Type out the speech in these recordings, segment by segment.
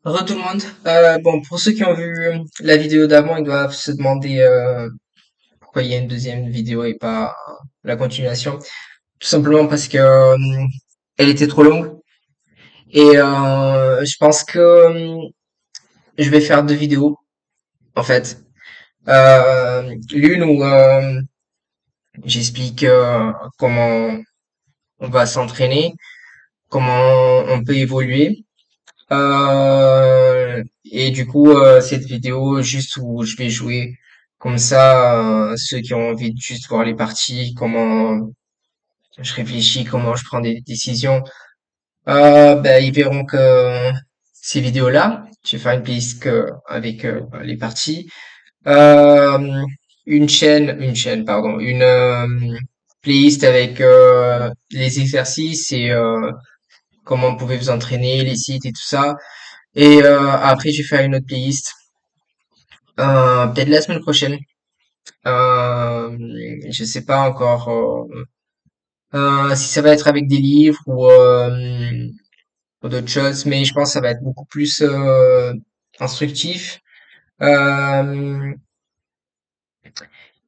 Re tout le monde. Bon, pour ceux qui ont vu la vidéo d'avant, ils doivent se demander pourquoi il y a une deuxième vidéo et pas la continuation. Tout simplement parce que elle était trop longue et je pense que je vais faire deux vidéos en fait. L'une où j'explique comment on va s'entraîner, comment on peut évoluer. Et du coup, cette vidéo juste où je vais jouer comme ça, ceux qui ont envie de juste voir les parties, comment je réfléchis, comment je prends des décisions, ben, ils verront que ces vidéos-là, je vais faire avec les parties, euh, pardon, une playlist avec les exercices et comment vous pouvez vous entraîner, les sites et tout ça. Et après, je vais faire une autre playlist, peut-être la semaine prochaine. Euh, je sais pas encore si ça va être avec des livres ou d'autres choses, mais je pense que ça va être beaucoup plus instructif. Euh,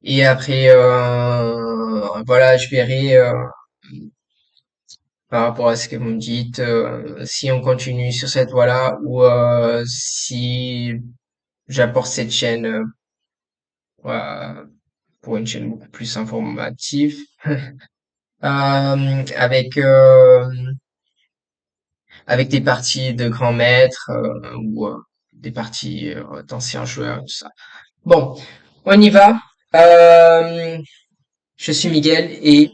et après, voilà, je verrai par rapport à ce que vous me dites, si on continue sur cette voie-là ou si j'apporte cette chaîne. Ouais, pour une chaîne beaucoup plus informative, avec avec des parties de grands maîtres ou des parties d'anciens joueurs, tout ça. Bon, on y va. Euh, je suis Miguel et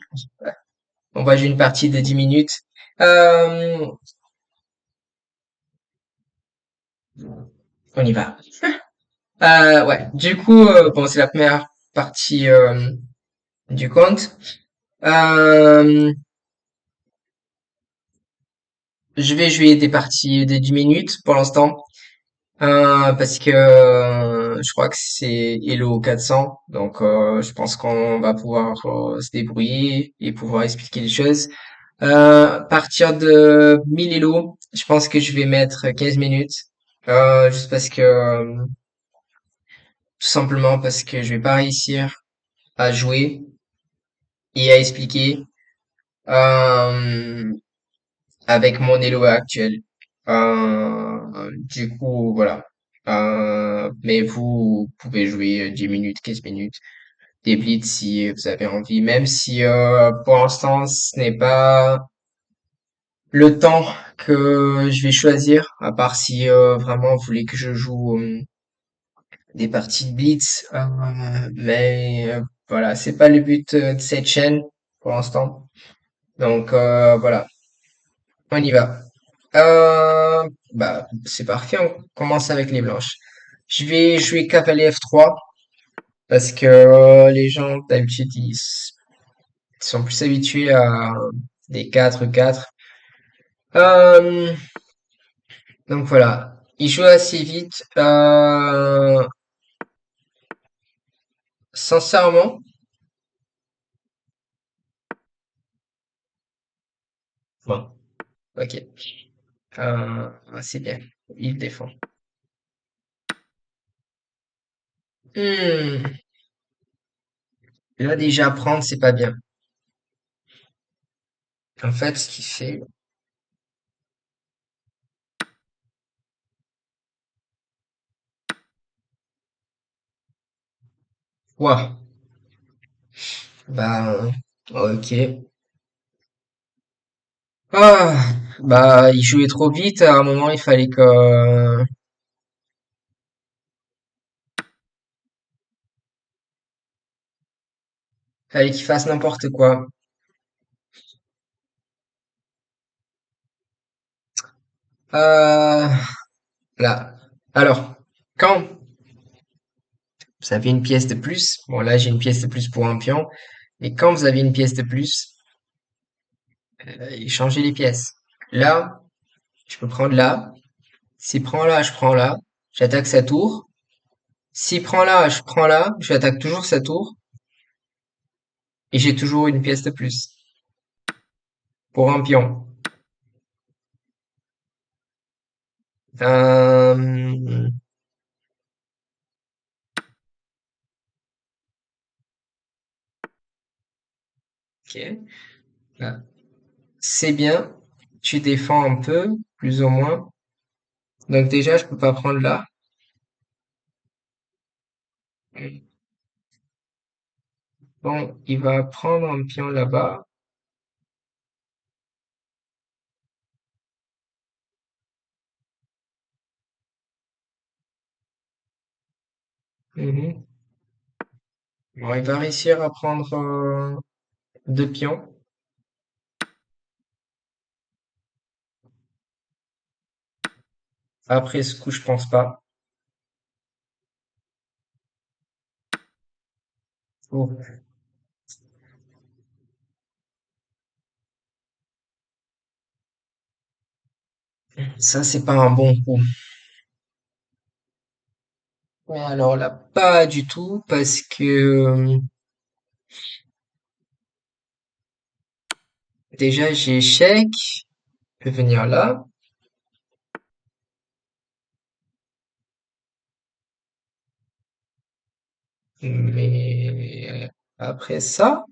on va jouer une partie de 10 minutes. Euh, on y va. Ouais. Du coup, bon, c'est la première partie du compte. Euh, je vais jouer des parties de 10 minutes pour l'instant. Parce que je crois que c'est Elo 400, donc je pense qu'on va pouvoir se débrouiller et pouvoir expliquer les choses. À partir de 1000 Elo, je pense que je vais mettre 15 minutes, juste parce que tout simplement parce que je vais pas réussir à jouer et à expliquer euh, avec mon Elo actuel. Du coup, voilà. Mais vous pouvez jouer 10 minutes, 15 minutes, des blitz si vous avez envie, même si pour l'instant ce n'est pas le temps que je vais choisir, à part si vraiment vous voulez que je joue des parties de blitz. Mais voilà, c'est pas le but de cette chaîne pour l'instant. Donc voilà, on y va. Bah, c'est parfait, on commence avec les blanches. Je vais jouer cavalier F3 parce que les gens d'habitude ils sont plus habitués à des 4-4. Euh, donc voilà, il joue assez vite. Sincèrement, bon, ok, c'est bien, il défend. Hmm, là déjà prendre c'est pas bien. En fait, ce qu'il fait, ouah, bah ok. Ah, bah, il jouait trop vite. À un moment, fallait qu'il fasse n'importe quoi. Euh, là. Alors, quand vous avez une pièce de plus, bon là j'ai une pièce de plus pour un pion, et quand vous avez une pièce de plus, échangez les pièces. Là, je peux prendre là. S'il prend là, je prends là. J'attaque sa tour. S'il prend là, je prends là. J'attaque toujours sa tour. Et j'ai toujours une pièce de plus pour un pion. Ok. Là. C'est bien. Tu défends un peu, plus ou moins. Donc déjà, je peux pas prendre là. Bon, il va prendre un pion là-bas. Mhm. Bon, il va réussir à prendre deux pions. Après ce coup, je pense pas. Oh, ça, c'est pas un bon coup. Mais alors là, pas du tout, parce que déjà, j'ai échec. Je peux venir là. Mais après ça,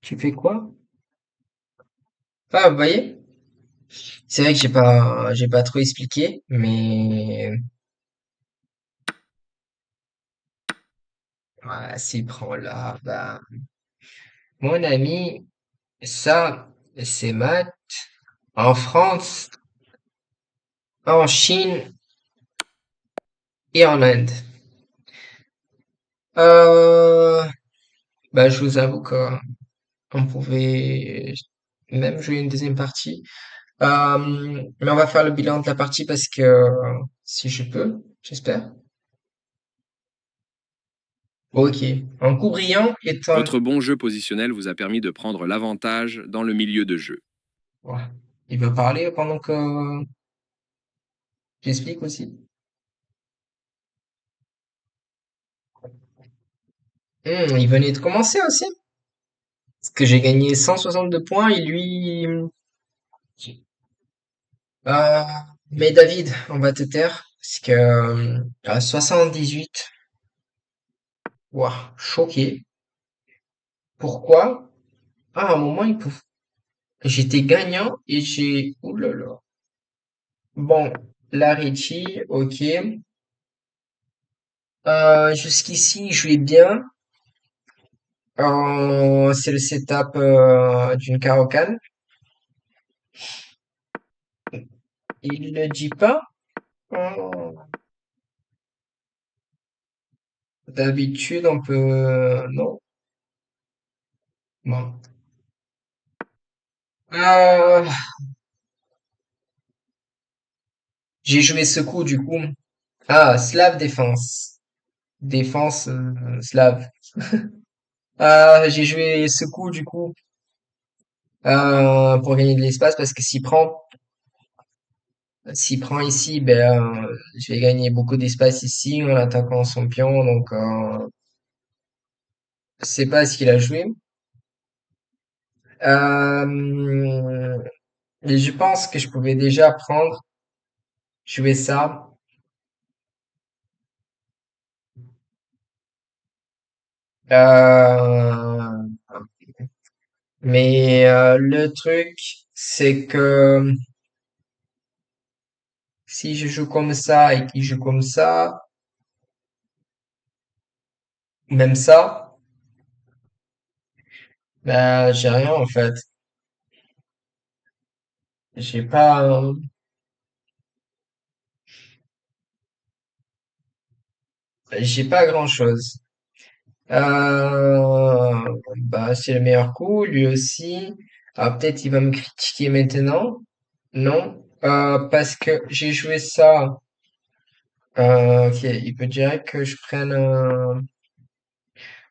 tu fais quoi? Ah, vous voyez? C'est vrai que j'ai pas trop expliqué, mais ouais, s'il prend là, bah, mon ami, ça, c'est maths. En France, en Chine et en Inde. Euh, bah, je vous avoue qu'on pouvait même jouer une deuxième partie. Mais on va faire le bilan de la partie parce que si je peux, j'espère. Ok. Un coup brillant est un... Votre bon jeu positionnel vous a permis de prendre l'avantage dans le milieu de jeu. Ouais. Il veut parler pendant que j'explique aussi. Il venait de commencer aussi. Parce que j'ai gagné 162 points et lui... Euh, mais David, on va te taire. Parce que à 78, ouah, choqué. Pourquoi? Ah, à un moment, j'étais gagnant et j'ai... Ouh là là. Bon, la Richie, ok. Jusqu'ici, je vais bien. C'est le setup d'une Caro-Kann. Il ne dit pas. Oh, d'habitude, on peut... Non. Bon. Euh, j'ai joué ce coup, du coup. Ah, Slave Défense. Défense slave. J'ai joué ce coup, du coup, pour gagner de l'espace, parce que s'il prend ici, ben, je vais gagner beaucoup d'espace ici en attaquant son pion, donc je sais pas ce qu'il a joué. Euh, et je pense que je pouvais déjà prendre, jouer ça. Euh, mais le truc, c'est que si je joue comme ça et qu'il joue comme ça, même ça, ben j'ai rien en fait. J'ai pas, j'ai pas grand-chose. Bah c'est le meilleur coup, lui aussi. Ah, peut-être il va me critiquer maintenant. Non, parce que j'ai joué ça. Ok, il peut direct que je prenne.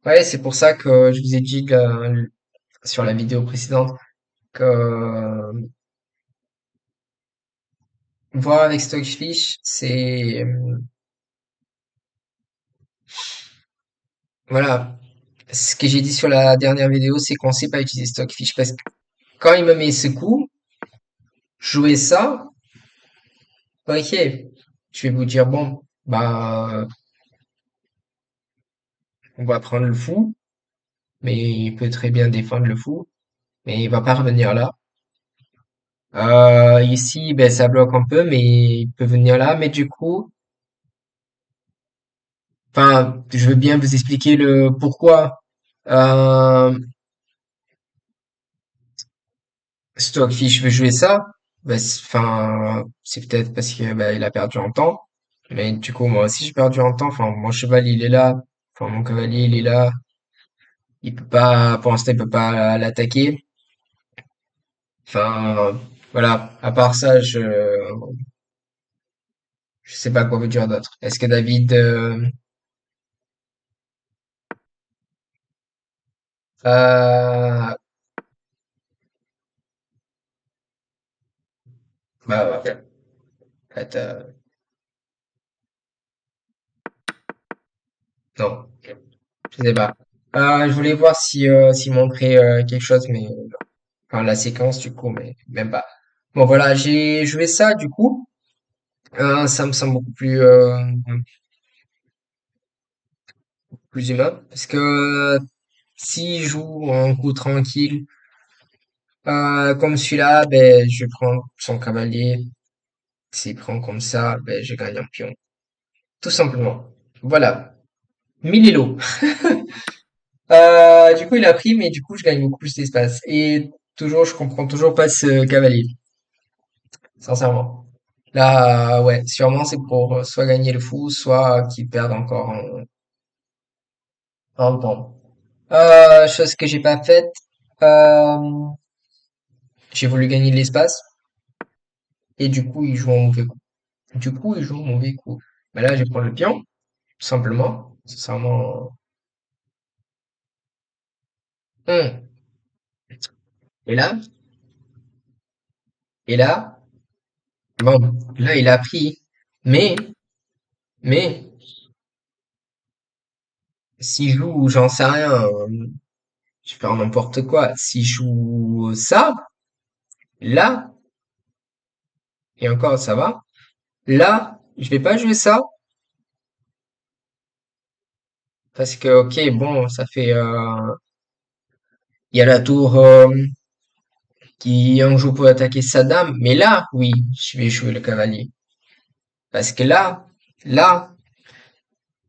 Ouais, c'est pour ça que je vous ai dit sur la vidéo précédente que voir avec Stockfish, c'est voilà. Ce que j'ai dit sur la dernière vidéo, c'est qu'on sait pas utiliser Stockfish parce que quand il me met ce coup, jouer ça, ok, je vais vous dire bon, bah on va prendre le fou, mais il peut très bien défendre le fou, mais il va pas revenir là. Ici, ben, ça bloque un peu, mais il peut venir là, mais du coup, enfin, je veux bien vous expliquer le pourquoi. Euh, Stockfish veut jouer ça, ben, enfin, c'est peut-être parce que ben, il a perdu en temps, mais du coup, moi aussi, j'ai perdu en temps. Enfin, mon cheval, il est là, enfin, mon cavalier, il est là, il peut pas, pour l'instant, il peut pas l'attaquer. Enfin, voilà. À part ça, je sais pas quoi vous dire d'autre. Est-ce que David, euh, bah, ouais, peut-être, non, je sais pas. Je voulais voir si, s'il montrait quelque chose, mais enfin la séquence du coup, mais même pas. Bon voilà, j'ai joué ça du coup. Ça me semble beaucoup plus humain parce que s'il joue un coup tranquille, comme celui-là, ben je prends son cavalier. S'il prend comme ça, ben je gagne un pion. Tout simplement. Voilà. 1000 élos. Du coup, il a pris, mais du coup, je gagne beaucoup plus d'espace. Et toujours, je comprends toujours pas ce cavalier, sincèrement. Là, ouais, sûrement c'est pour soit gagner le fou, soit qu'il perde encore en temps. Chose que j'ai pas faite, euh, j'ai voulu gagner de l'espace, et du coup, il joue un mauvais coup. Du coup, il joue un mauvais coup. Mais là, je prends le pion, tout simplement. Sincèrement. Hum. Et là, et là, bon, là, il a pris. Mais, s'il joue, j'en sais rien, je vais faire n'importe quoi. S'il joue ça, là, et encore, ça va. Là, je vais pas jouer ça parce que, ok, bon, ça fait, il y a la tour qui en joue pour attaquer sa dame, mais là, oui, je vais jouer le cavalier parce que là,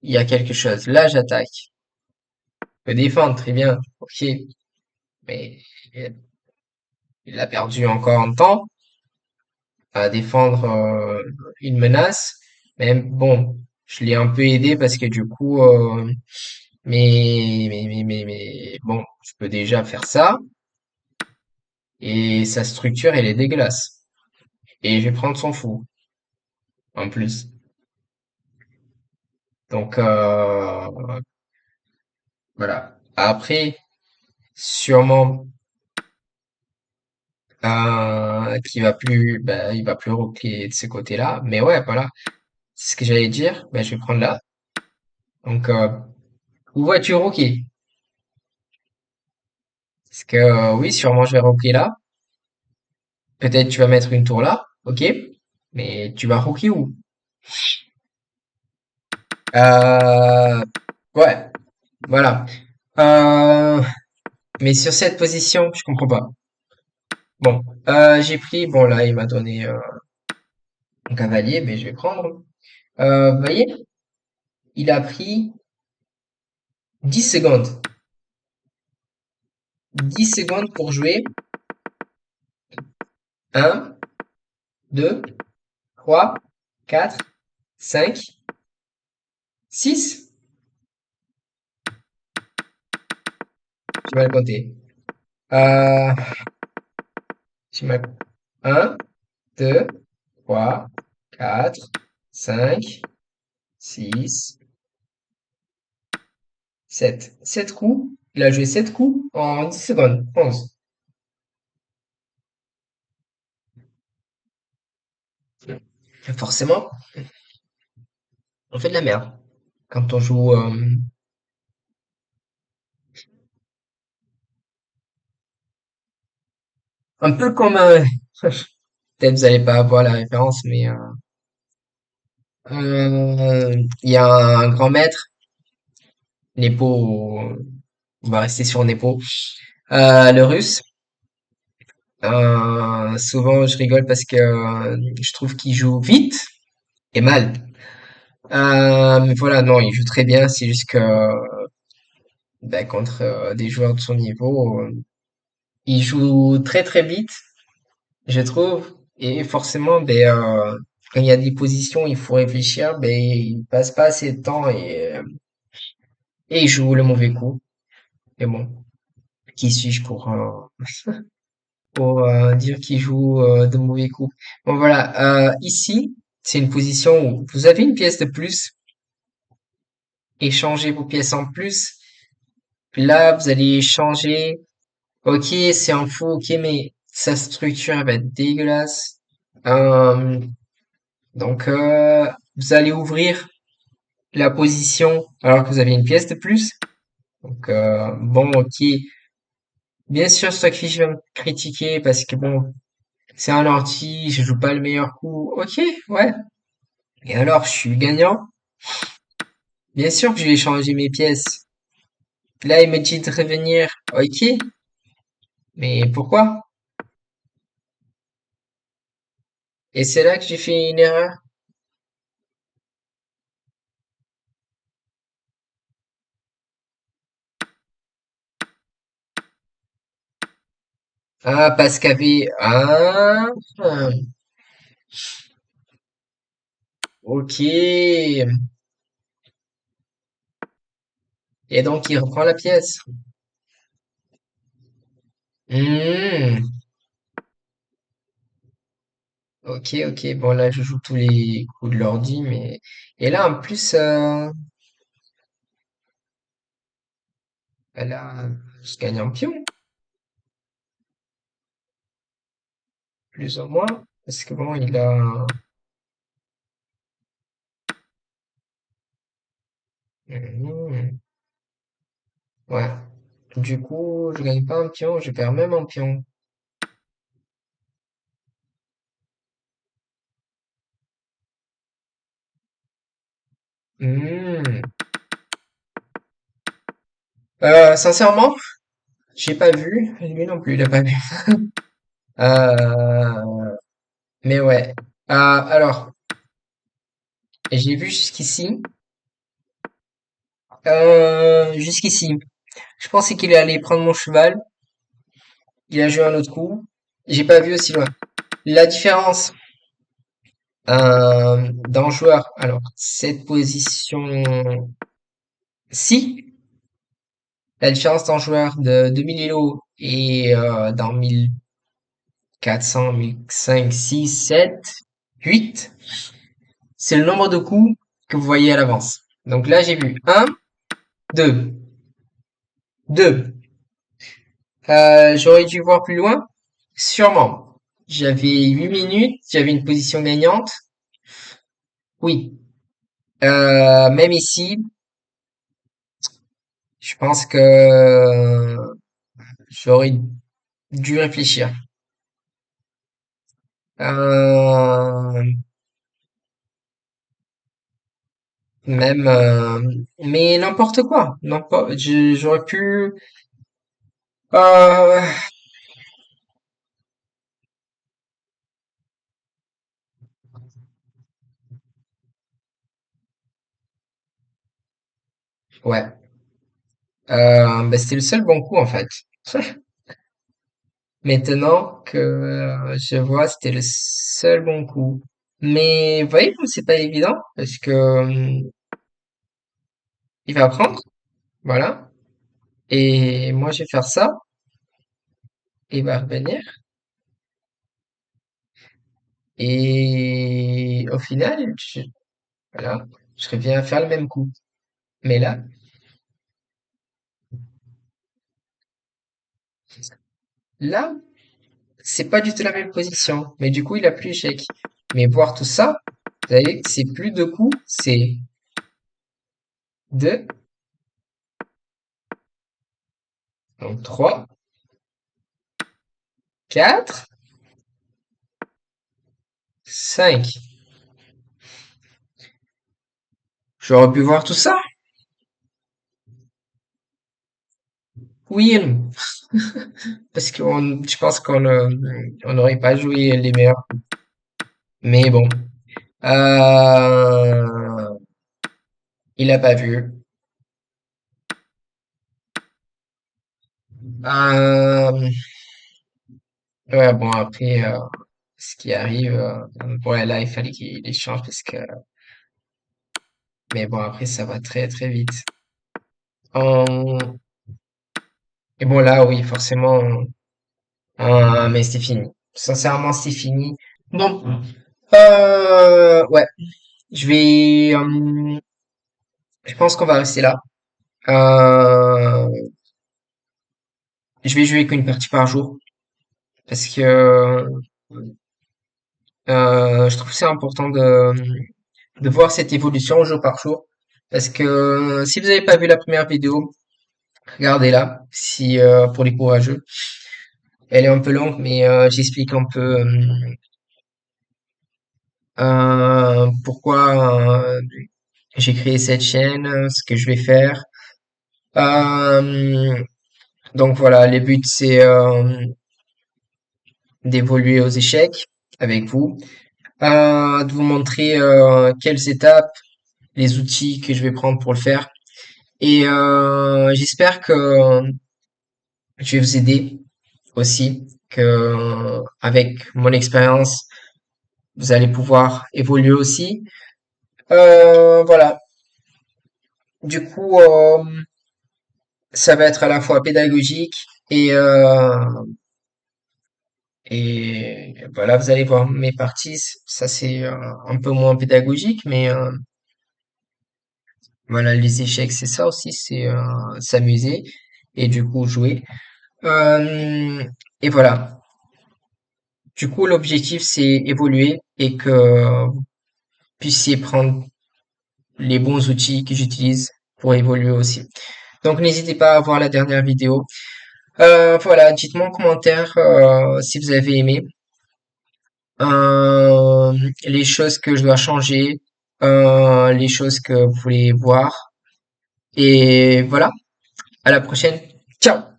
il y a quelque chose. Là, j'attaque. Je peux défendre très bien, ok, mais il a perdu encore un temps à défendre une menace. Mais bon, je l'ai un peu aidé parce que du coup, mais bon, je peux déjà faire ça. Et sa structure, elle est dégueulasse. Et je vais prendre son fou, en plus. Donc, voilà. Après, sûrement, il va plus roquer de ce côté-là. Mais ouais, voilà. C'est ce que j'allais dire. Ben, je vais prendre là. Donc, où vois-tu roquer? Parce que, oui, sûrement, je vais roquer là. Peut-être tu vas mettre une tour là. Ok. Mais tu vas roquer où? Euh, ouais. Voilà. Euh, mais sur cette position, je comprends pas. Bon, j'ai pris, bon là, il m'a donné un cavalier, mais je vais prendre. Vous voyez, il a pris 10 secondes. 10 secondes pour jouer. Un, 2, 3, 4, 5, 6. Tu vas le compter. Euh, tu m'as... 1, 2, 3, 4, 5, 6, 7. 7 coups. Il a joué 7 coups en 10 secondes. 11. Forcément, on fait de la merde quand on joue un peu comme peut-être vous allez pas avoir la référence, mais il y a un grand maître, Nepo, On va rester sur Nepo. Le russe, souvent je rigole parce que je trouve qu'il joue vite et mal. Mais voilà, non, il joue très bien. C'est juste que ben, contre des joueurs de son niveau, il joue très très vite, je trouve. Et forcément, ben, quand il y a des positions, il faut réfléchir. Ben, il passe pas assez de temps et il joue le mauvais coup. Mais bon, qui suis-je pour dire qu'il joue de mauvais coups. Bon voilà, ici, c'est une position où vous avez une pièce de plus, échangez vos pièces en plus. Puis là, vous allez changer. Ok, c'est un faux, ok, mais sa structure elle va être dégueulasse. Euh, donc, vous allez ouvrir la position alors que vous avez une pièce de plus. Donc, bon, ok. Bien sûr, Stockfish va me critiquer parce que bon, c'est un ordi, je joue pas le meilleur coup. Ok, ouais. Et alors, je suis gagnant? Bien sûr que je vais changer mes pièces. Là, il me dit de revenir. Ok, mais pourquoi? Et c'est là que j'ai fait une erreur. Ah, parce qu'avait... Ah, ok. Et donc, il reprend la pièce. Hmm, ok, ok. Bon, là, je joue tous les coups de l'ordi, mais... Et là, en plus, là, je gagne en pion, plus ou moins. Parce que bon, il a... Hmm, ouais. Du coup, je gagne pas un pion, je perds même un pion. Hmm. Sincèrement, j'ai pas vu. Lui non plus, il a pas vu. Euh, mais ouais. Alors, j'ai vu jusqu'ici. Jusqu'ici. Je pensais qu'il allait prendre mon cheval. Il a joué un autre coup. J'ai pas vu aussi loin. La différence d'un joueur. Alors, cette position-ci, la différence d'un joueur de 2000 Elo et d'un 1400, 1500, 6, 7, 8. C'est le nombre de coups que vous voyez à l'avance. Donc là, j'ai vu un, 2, 2. J'aurais dû voir plus loin? Sûrement. J'avais 8 minutes, j'avais une position gagnante. Oui. Même ici, je pense que j'aurais dû réfléchir. Euh, même, mais n'importe quoi. N'importe, j'aurais pu, euh, ouais. Bah, c'était le seul bon coup en fait. Maintenant que je vois, c'était le seul bon coup. Mais voyez comme c'est pas évident parce que il va apprendre, voilà. Et moi je vais faire ça, il va revenir. Et au final, voilà, je reviens à faire le même coup. Mais là, c'est pas du tout la même position. Mais du coup, il a plus échec. Mais voir tout ça, vous voyez, c'est plus deux coups, c'est deux, donc trois, quatre, cinq. J'aurais pu voir tout ça. Oui et non, parce que je pense on n'aurait pas joué les meilleurs. Mais bon, euh, il a pas vu. Euh, ouais, bon après, ce qui arrive, ouais là il fallait qu'il échange parce que, mais bon après ça va très très vite. Euh, et bon là oui forcément, mais c'est fini. Sincèrement c'est fini. Bon, ouais, je vais, je pense qu'on va rester là. Euh, je vais jouer qu'une partie par jour parce que je trouve que c'est important de voir cette évolution jour par jour. Parce que si vous n'avez pas vu la première vidéo, regardez-la. Si pour les courageux, elle est un peu longue, mais j'explique un peu pourquoi j'ai créé cette chaîne, ce que je vais faire. Euh, donc voilà, le but c'est d'évoluer aux échecs avec vous, de vous montrer quelles étapes, les outils que je vais prendre pour le faire. Et j'espère que je vais vous aider aussi, que avec mon expérience, vous allez pouvoir évoluer aussi. Voilà. Du coup, ça va être à la fois pédagogique et voilà, vous allez voir mes parties. Ça c'est un peu moins pédagogique, mais voilà, les échecs c'est ça aussi, c'est s'amuser et du coup jouer. Euh, et voilà. Du coup, l'objectif, c'est évoluer et que vous puissiez prendre les bons outils que j'utilise pour évoluer aussi. Donc, n'hésitez pas à voir la dernière vidéo. Voilà, dites-moi en commentaire si vous avez aimé, euh, les choses que je dois changer, les choses que vous voulez voir. Et voilà, à la prochaine. Ciao!